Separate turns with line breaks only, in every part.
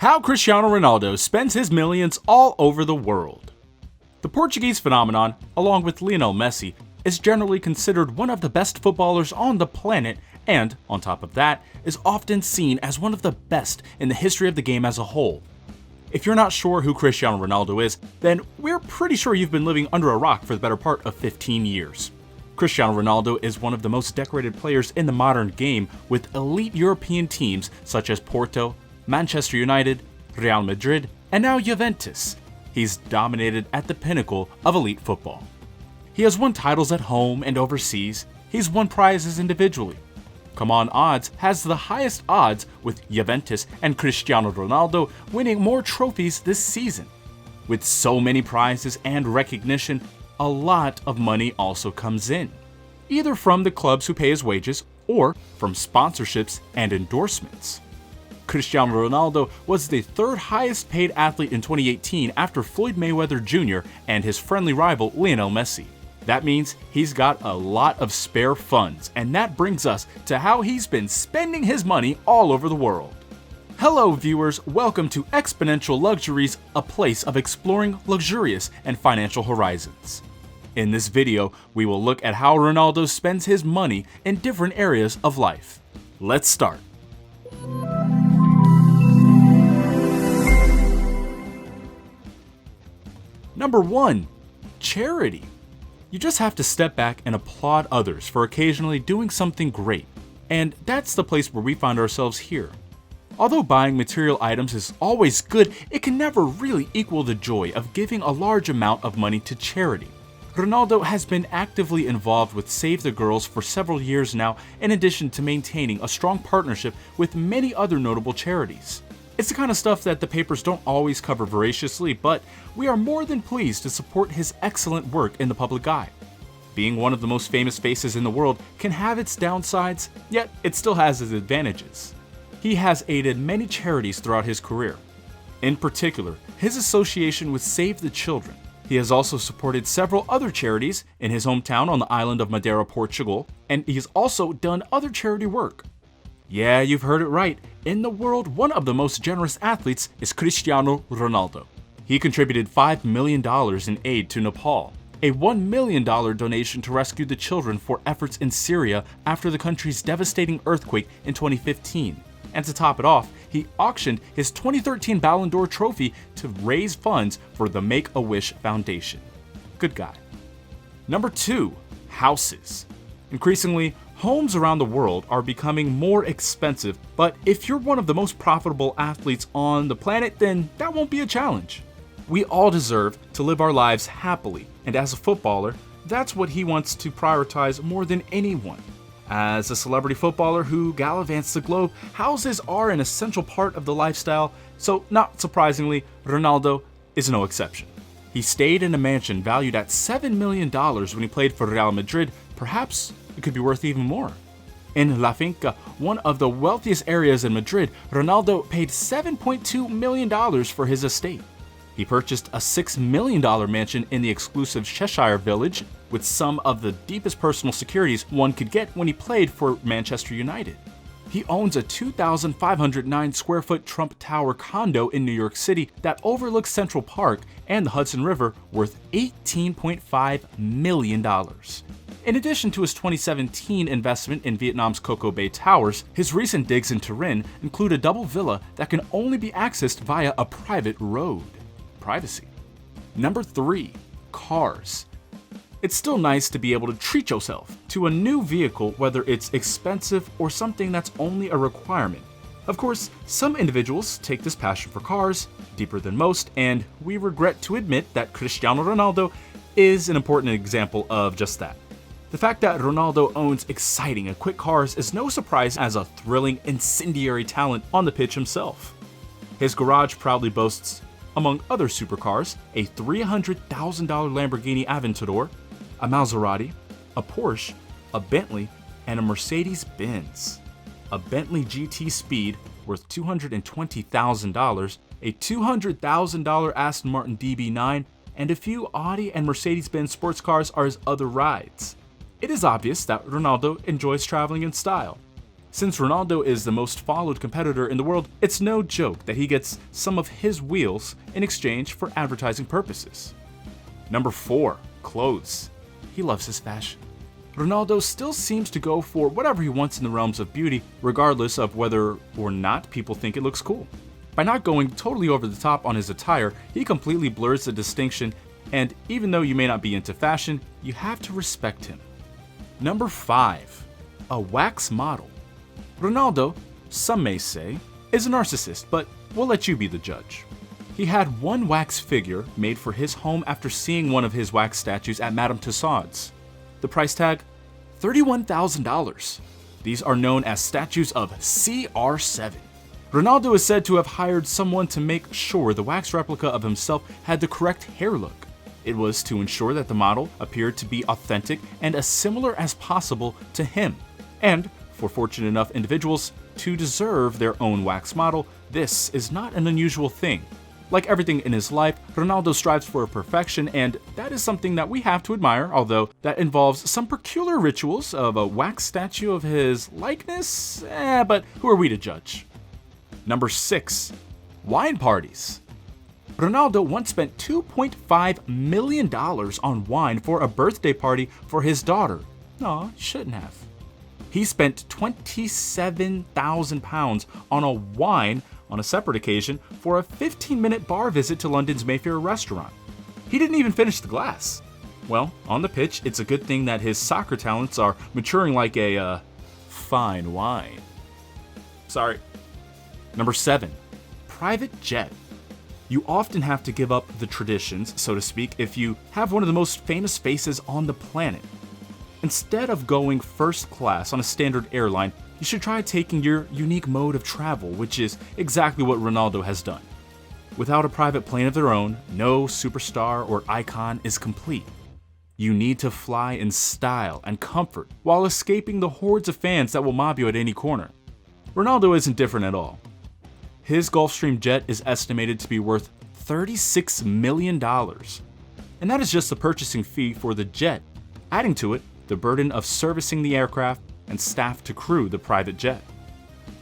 How Cristiano Ronaldo spends his millions all over the world. The Portuguese phenomenon, along with Lionel Messi, is generally considered one of the best footballers on the planet and, on top of that, is often seen as one of the best in the history of the game as a whole. If you're not sure who Cristiano Ronaldo is, then we're pretty sure you've been living under a rock for the better part of 15 years. Cristiano Ronaldo is one of the most decorated players in the modern game, with elite European teams such as Porto, Manchester United, Real Madrid, and now Juventus. He's dominated at the pinnacle of elite football. He has won titles at home and overseas. He's won prizes individually. Come On Odds has the highest odds, with Juventus and Cristiano Ronaldo winning more trophies this season. With so many prizes and recognition, a lot of money also comes in, either from the clubs who pay his wages or from sponsorships and endorsements. Cristiano Ronaldo was the third highest paid athlete in 2018 after Floyd Mayweather Jr. and his friendly rival Lionel Messi. That means he's got a lot of spare funds, and that brings us to how he's been spending his money all over the world. Hello viewers, welcome to Exponential Luxuries, a place of exploring luxurious and financial horizons. In this video, we will look at how Ronaldo spends his money in different areas of life. Let's start. Number 1. Charity. You just have to step back and applaud others for occasionally doing something great, and that's the place where we find ourselves here. Although buying material items is always good, it can never really equal the joy of giving a large amount of money to charity. Ronaldo has been actively involved with Save the Girls for several years now, in addition to maintaining a strong partnership with many other notable charities. It's the kind of stuff that the papers don't always cover voraciously, but we are more than pleased to support his excellent work in the public eye. Being one of the most famous faces in the world can have its downsides, yet it still has its advantages. He has aided many charities throughout his career. In particular, his association with Save the Children. He has also supported several other charities in his hometown on the island of Madeira, Portugal, and he's also done other charity work. Yeah, you've heard it right. In the world, one of the most generous athletes is Cristiano Ronaldo. He contributed $5 million in aid to Nepal, a $1 million donation to rescue the children for efforts in Syria after the country's devastating earthquake in 2015. And to top it off, he auctioned his 2013 Ballon d'Or trophy to raise funds for the Make-A-Wish Foundation. Good guy. Number 2. Houses. Increasingly, homes around the world are becoming more expensive, but if you're one of the most profitable athletes on the planet, then that won't be a challenge. We all deserve to live our lives happily, and as a footballer, that's what he wants to prioritize more than anyone. As a celebrity footballer who gallivants the globe, houses are an essential part of the lifestyle, so not surprisingly, Ronaldo is no exception. He stayed in a mansion valued at $7 million when he played for Real Madrid. Perhaps it could be worth even more. In La Finca, one of the wealthiest areas in Madrid, Ronaldo paid $7.2 million for his estate. He purchased a $6 million mansion in the exclusive Cheshire village with some of the deepest personal securities one could get when he played for Manchester United. He owns a 2,509 square foot Trump Tower condo in New York City that overlooks Central Park and the Hudson River, worth $18.5 million. In addition to his 2017 investment in Vietnam's Coco Bay Towers, his recent digs in Turin include a double villa that can only be accessed via a private road. Privacy. Number 3. Cars. It's still nice to be able to treat yourself to a new vehicle, whether it's expensive or something that's only a requirement. Of course, some individuals take this passion for cars deeper than most, and we regret to admit that Cristiano Ronaldo is an important example of just that. The fact that Ronaldo owns exciting and quick cars is no surprise, as a thrilling, incendiary talent on the pitch himself. His garage proudly boasts, among other supercars, a $300,000 Lamborghini Aventador, a Maserati, a Porsche, a Bentley, and a Mercedes-Benz. A Bentley GT Speed worth $220,000, a $200,000 Aston Martin DB9, and a few Audi and Mercedes-Benz sports cars are his other rides. It is obvious that Ronaldo enjoys traveling in style. Since Ronaldo is the most followed competitor in the world, it's no joke that he gets some of his wheels in exchange for advertising purposes. Number 4. Clothes. He loves his fashion. Ronaldo still seems to go for whatever he wants in the realms of beauty, regardless of whether or not people think it looks cool. By not going totally over the top on his attire, he completely blurs the distinction, and even though you may not be into fashion, you have to respect him. Number 5. A wax model. Ronaldo, some may say, is a narcissist, but we'll let you be the judge. He had one wax figure made for his home after seeing one of his wax statues at Madame Tussauds. The price tag? $31,000. These are known as statues of CR7. Ronaldo is said to have hired someone to make sure the wax replica of himself had the correct hair look. It was to ensure that the model appeared to be authentic and as similar as possible to him. And for fortunate enough individuals to deserve their own wax model, this is not an unusual thing. Like everything in his life, Ronaldo strives for perfection, and that is something that we have to admire, although that involves some peculiar rituals of a wax statue of his likeness, but who are we to judge? Number 6. Wine parties. Ronaldo once spent $2.5 million on wine for a birthday party for his daughter. Aw, shouldn't have. He spent £27,000 on a wine on a separate occasion for a 15-minute bar visit to London's Mayfair restaurant. He didn't even finish the glass. Well, on the pitch, it's a good thing that his soccer talents are maturing like a, fine wine. Sorry. Number 7. Private jet. You often have to give up the traditions, so to speak, if you have one of the most famous faces on the planet. Instead of going first class on a standard airline, you should try taking your unique mode of travel, which is exactly what Ronaldo has done. Without a private plane of their own, no superstar or icon is complete. You need to fly in style and comfort while escaping the hordes of fans that will mob you at any corner. Ronaldo isn't different at all. His Gulfstream jet is estimated to be worth $36 million. And that is just the purchasing fee for the jet. Adding to it, the burden of servicing the aircraft and staff to crew the private jet.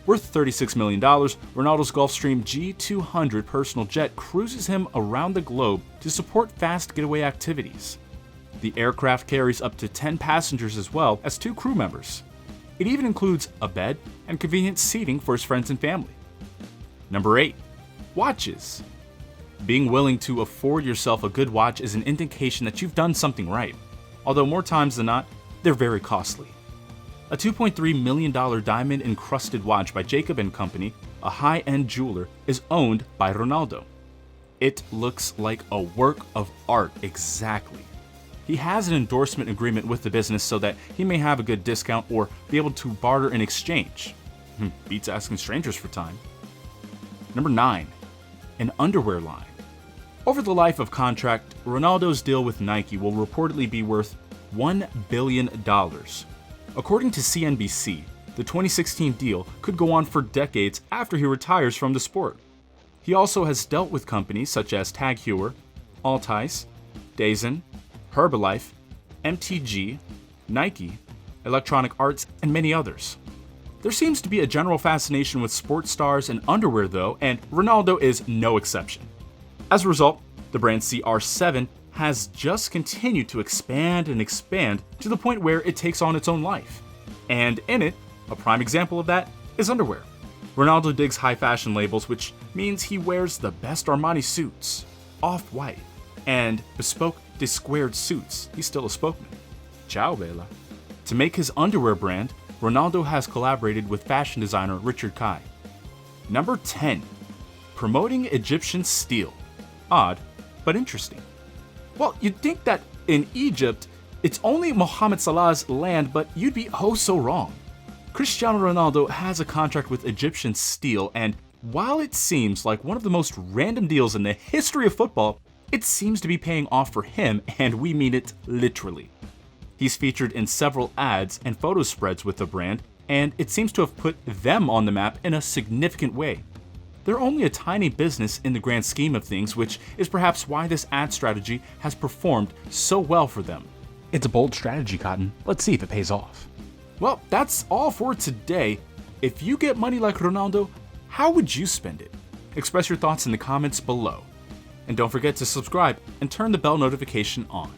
Worth $36 million, Ronaldo's Gulfstream G200 personal jet cruises him around the globe to support fast getaway activities. The aircraft carries up to 10 passengers as well as 2 crew members. It even includes a bed and convenient seating for his friends and family. Number 8. Watches. Being willing to afford yourself a good watch is an indication that you've done something right. Although more times than not, they're very costly. A $2.3 million diamond-encrusted watch by Jacob & Company, a high-end jeweler, is owned by Ronaldo. It looks like a work of art exactly. He has an endorsement agreement with the business so that he may have a good discount or be able to barter in exchange. Beats asking strangers for time. Number 9. An underwear line. Over the life of contract, Ronaldo's deal with Nike will reportedly be worth $1 billion. According to CNBC, the 2016 deal could go on for decades after he retires from the sport. He also has dealt with companies such as Tag Heuer, Altice, Dazen, Herbalife, MTG, Nike, Electronic Arts, and many others. There seems to be a general fascination with sports stars and underwear though, and Ronaldo is no exception. As a result, the brand CR7 has just continued to expand and expand to the point where it takes on its own life. And in it, a prime example of that is underwear. Ronaldo digs high fashion labels, which means he wears the best Armani suits, Off-White, and bespoke de-squared suits. He's still a spokesman. Ciao, Bella. To make his underwear brand, Ronaldo has collaborated with fashion designer Richard Kai. Number 10. Promoting Egyptian steel. Odd, but interesting. Well, you'd think that in Egypt, it's only Mohamed Salah's land, but you'd be oh so wrong. Cristiano Ronaldo has a contract with Egyptian steel, and while it seems like one of the most random deals in the history of football, it seems to be paying off for him, and we mean it literally. He's featured in several ads and photo spreads with the brand, and it seems to have put them on the map in a significant way. They're only a tiny business in the grand scheme of things, which is perhaps why this ad strategy has performed so well for them. It's a bold strategy, Cotton. Let's see if it pays off. Well, that's all for today. If you get money like Ronaldo, how would you spend it? Express your thoughts in the comments below. And don't forget to subscribe and turn the bell notification on.